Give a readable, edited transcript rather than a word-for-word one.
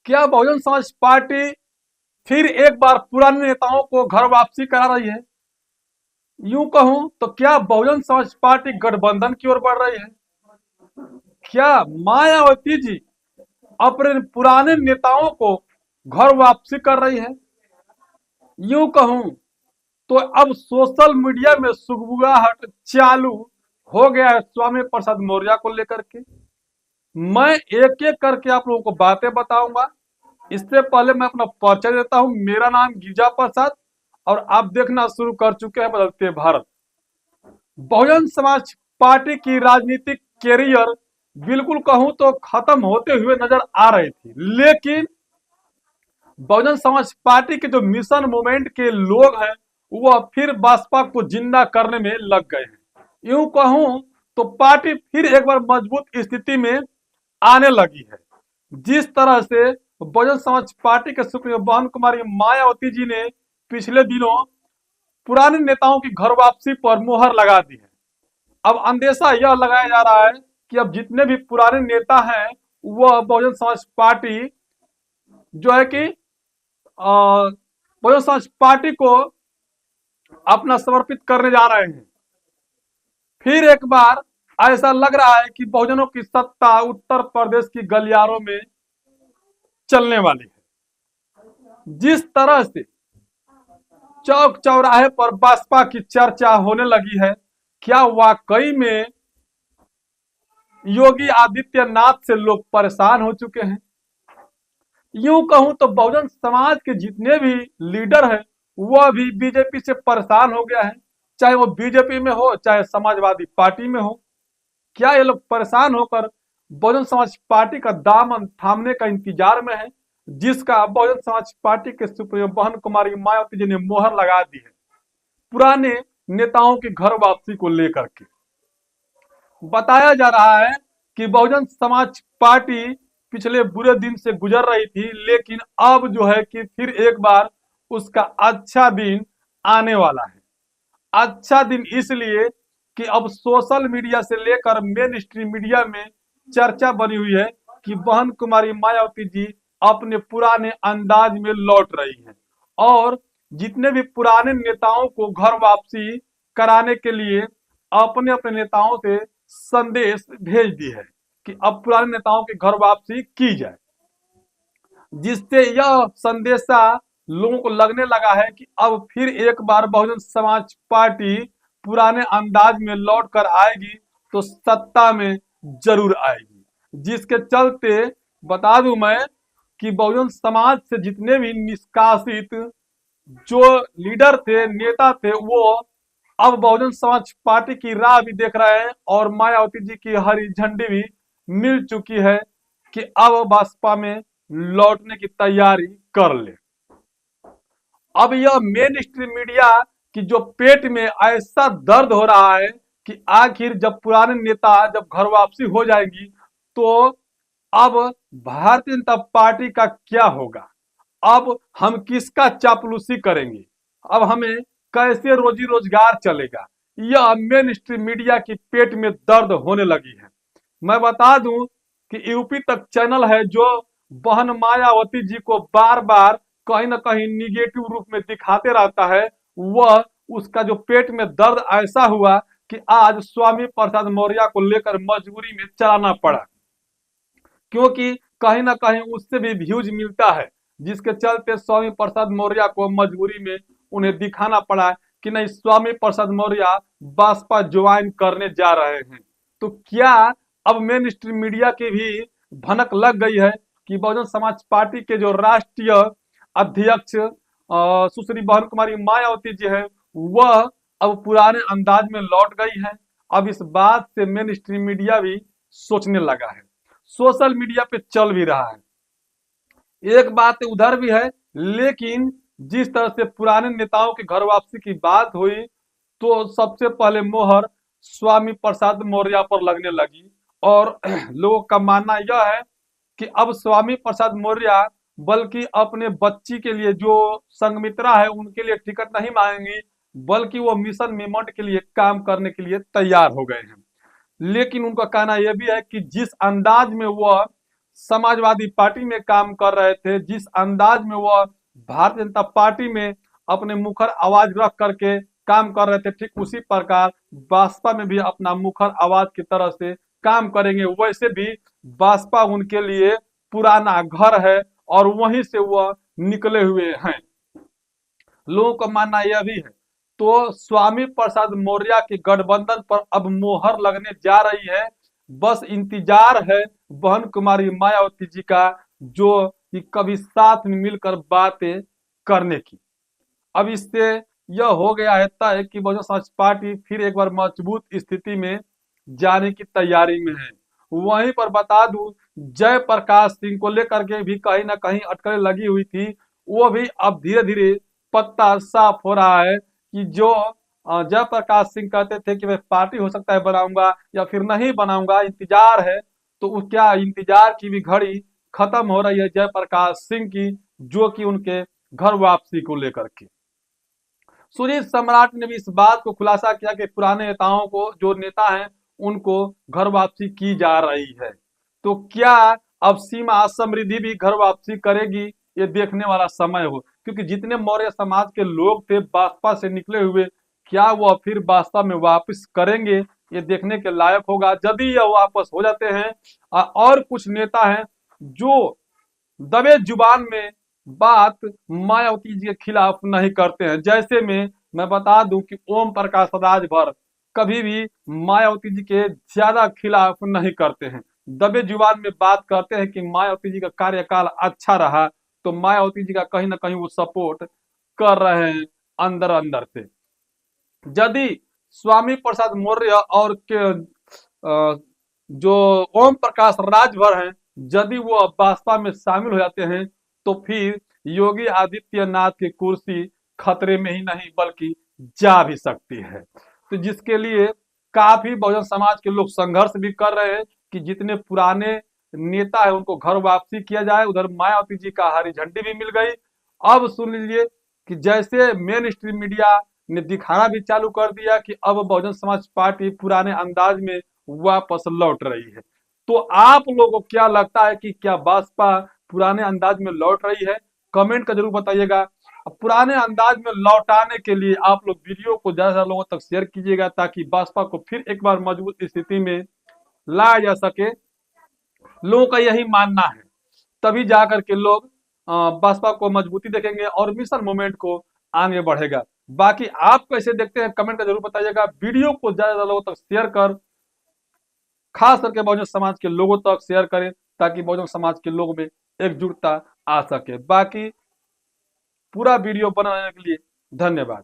क्या बहुजन समाज पार्टी फिर एक बार पुराने नेताओं को घर वापसी करा रही है? यूं कहूं तो क्या बहुजन समाज पार्टी गठबंधन की ओर बढ़ रही है? क्या मायावती जी अपने पुराने नेताओं को घर वापसी कर रही है? यूं कहूं तो अब सोशल मीडिया में सुगबुगाहट चालू हो गया है स्वामी प्रसाद मौर्य को लेकर के। मैं एक एक करके आप लोगों को बातें बताऊंगा। इससे पहले मैं अपना परिचय देता हूं। मेरा नाम गिरिजा प्रसाद और आप देखना शुरू कर चुके हैं बदलते भारत। बहुजन समाज पार्टी की राजनीतिक कैरियर बिल्कुल कहूं तो खत्म होते हुए नजर आ रही थी, लेकिन बहुजन समाज पार्टी के जो मिशन मूवमेंट के लोग हैं वह फिर बसपा को जिंदा करने में लग गए हैं। यूं कहूं तो पार्टी फिर एक बार मजबूत स्थिति में आने लगी है। जिस तरह से बहुजन समाज पार्टी के सुप्रीमो बहन कुमारी मायावती जी ने पिछले दिनों पुराने नेताओं की घर वापसी पर मुहर लगा दी है, अब अंदेशा यह लगाया जा रहा है कि अब जितने भी पुराने नेता हैं वह बहुजन समाज पार्टी जो है कि बहुजन समाज पार्टी को अपना समर्पित करने जा रहे हैं। फिर एक बार ऐसा लग रहा है कि बहुजनों की सत्ता उत्तर प्रदेश की गलियारों में चलने वाली है। जिस तरह से चौक चौराहे पर बसपा की चर्चा होने लगी है, क्या वाकई में योगी आदित्यनाथ से लोग परेशान हो चुके हैं? यूं कहूं तो बहुजन समाज के जितने भी लीडर हैं वह भी बीजेपी से परेशान हो गया है, चाहे वो बीजेपी में हो चाहे समाजवादी पार्टी में हो। क्या ये लोग परेशान होकर बहुजन समाज पार्टी का दामन थामने का इंतजार में है, जिसका बहुजन समाज पार्टी के सुप्रीमो बहन कुमारी मायावती जी ने मोहर लगा दी है पुराने नेताओं की घर वापसी को लेकर के। बताया जा रहा है कि बहुजन समाज पार्टी पिछले बुरे दिन से गुजर रही थी, लेकिन अब जो है कि फिर एक बार उसका अच्छा दिन आने वाला है। अच्छा दिन इसलिए कि अब सोशल मीडिया से लेकर मेन स्ट्रीम मीडिया में चर्चा बनी हुई है कि बहन कुमारी मायावती जी अपने पुराने अंदाज में लौट रही हैं और जितने भी पुराने नेताओं को घर वापसी कराने के लिए अपने अपने नेताओं से संदेश भेज दी है कि अब पुराने नेताओं की घर वापसी की जाए, जिससे यह संदेशा लोगों को लगने लगा है कि अब फिर एक बार बहुजन समाज पार्टी पुराने अंदाज में लौट कर आएगी तो सत्ता में जरूर आएगी। जिसके चलते बता दूं मैं कि बहुजन समाज से जितने भी निष्कासित जो लीडर थे नेता थे वो अब बहुजन समाज पार्टी की राह भी देख रहे हैं और मायावती जी की हरी झंडी भी मिल चुकी है कि अब बसपा में लौटने की तैयारी कर ले। अब यह मेन स्ट्रीम मीडिया की जो पेट में ऐसा दर्द हो रहा है कि आखिर जब पुराने नेता जब घर वापसी हो जाएगी तो अब भारतीय जनता पार्टी का क्या होगा, अब हम किसका चापलूसी करेंगे, अब हमें कैसे रोजी रोजगार चलेगा, यह मेन स्ट्रीम मीडिया की पेट में दर्द होने लगी है। मैं बता दूं कि यूपी तक चैनल है जो बहन मायावती जी को बार बार कहीं ना कहीं निगेटिव रूप में दिखाते रहता है, वह उसका जो पेट में दर्द ऐसा हुआ कि आज स्वामी प्रसाद मौर्य को लेकर मजबूरी में चलाना पड़ा, क्योंकि कहीं ना कहीं उससे भी व्यूज मिलता है, जिसके चलते स्वामी प्रसाद मौर्य को मजबूरी में उन्हें दिखाना पड़ा कि नहीं स्वामी प्रसाद मौर्य बसपा ज्वाइन करने जा रहे हैं। तो क्या अब मेन स्ट्रीम मीडिया की भी भनक लग गई है कि बहुजन समाज पार्टी के जो राष्ट्रीय अध्यक्ष सुश्री बहन कुमारी मायावती जी है वह अब पुराने अंदाज में लौट गई है। अब इस बात से मेन स्ट्रीम मीडिया भी सोचने लगा है, सोशल मीडिया पे चल भी रहा है। एक बात उधर भी है, लेकिन जिस तरह से पुराने नेताओं की घर वापसी की बात हुई तो सबसे पहले मोहर स्वामी प्रसाद मौर्य पर लगने लगी और लोगों का मानना यह है कि अब स्वामी प्रसाद मौर्य बल्कि अपने बच्ची के लिए जो संघमित्रा है उनके लिए टिकट नहीं मांगेंगी, बल्कि वो मिशन मूवमेंट के लिए काम करने के लिए तैयार हो गए हैं। लेकिन उनका कहना यह भी है कि जिस अंदाज में वह समाजवादी पार्टी में काम कर रहे थे, जिस अंदाज में वह भारतीय जनता पार्टी में अपने मुखर आवाज रख करके काम कर रहे थे, ठीक उसी प्रकार बसपा में भी अपना मुखर आवाज की तरह से काम करेंगे। वैसे भी बसपा उनके लिए पुराना घर है और वहीं से वह निकले हुए हैं, लोगों का मानना यह भी है। तो स्वामी प्रसाद मौर्य के गठबंधन पर अब मोहर लगने जा रही है। बस इंतजार है बहन कुमारी मायावती जी का, जो कि कभी साथ में मिलकर बातें करने की। अब इससे यह हो गया है तय कि बहुजन समाज पार्टी फिर एक बार मजबूत स्थिति में जाने की तैयारी में है। वहीं पर बता दूं, जयप्रकाश सिंह को लेकर के भी कहीं ना कहीं अटकलें लगी हुई थी, वो भी अब धीरे धीरे पत्ता साफ हो रहा है कि जो जयप्रकाश सिंह कहते थे कि मैं पार्टी हो सकता है बनाऊंगा या फिर नहीं बनाऊंगा, इंतजार है, तो क्या इंतजार की भी घड़ी खत्म हो रही है जयप्रकाश सिंह की, जो कि उनके घर वापसी को लेकर के। सुजीत सम्राट ने भी इस बात को खुलासा किया कि पुराने नेताओं को, जो नेता हैं, उनको घर वापसी की जा रही है। तो क्या अब सीमा समृद्धि भी घर वापसी करेगी, ये देखने वाला समय हो, क्योंकि जितने मौर्य समाज के लोग थे बसपा से निकले हुए, क्या वह फिर बसपा में वापस करेंगे, ये देखने के लायक होगा। यदि यह वापस हो जाते हैं और कुछ नेता हैं जो दबे जुबान में बात मायावती जी के खिलाफ नहीं करते हैं, जैसे में मैं बता दूं कि ओम प्रकाश राजभर कभी भी मायावती जी के ज्यादा खिलाफ नहीं करते हैं, दबे जुबान में बात करते हैं कि मायावती जी का कार्यकाल अच्छा रहा, तो मायावती जी का कहीं ना कहीं वो सपोर्ट कर रहे हैं अंदर अंदर से। यदि स्वामी प्रसाद मौर्य और जो ओम प्रकाश राजभर हैं, यदि वो बसपा में शामिल हो जाते हैं, तो फिर योगी आदित्यनाथ की कुर्सी खतरे में ही नहीं बल्कि जा भी सकती है। तो जिसके लिए काफी बहुजन समाज के लोग संघर्ष भी कर रहे हैं कि जितने पुराने नेता है उनको घर वापसी किया जाए। उधर मायावती जी का हरी झंडी भी मिल गई। अब सुन लीजिए कि जैसे मेन स्ट्रीम मीडिया ने दिखाना भी चालू कर दिया कि अब बहुजन समाज पार्टी पुराने अंदाज में वापस लौट रही है। तो आप लोगों को क्या लगता है कि क्या बसपा पुराने अंदाज में लौट रही है? कमेंट का जरूर बताइएगा। अब पुराने अंदाज में लौटाने के लिए आप लोग वीडियो को ज्यादा से ज्यादा लोगों तक शेयर कीजिएगा, ताकि बसपा को फिर एक बार मजबूत स्थिति में लाया जा सके। लोगों का यही मानना है, तभी जाकर के लोग बसपा को मजबूती देखेंगे और मिशन मूवमेंट को आगे बढ़ेगा। बाकी आप कैसे देखते हैं कमेंट का जरूर बताइएगा। वीडियो को ज्यादा से ज्यादा लोगों तक शेयर कर, खास करके बहुजन समाज के लोगों तक शेयर करें, ताकि बहुजन समाज के लोगों में एकजुटता आ सके। बाकी पूरा वीडियो बनाने के लिए धन्यवाद।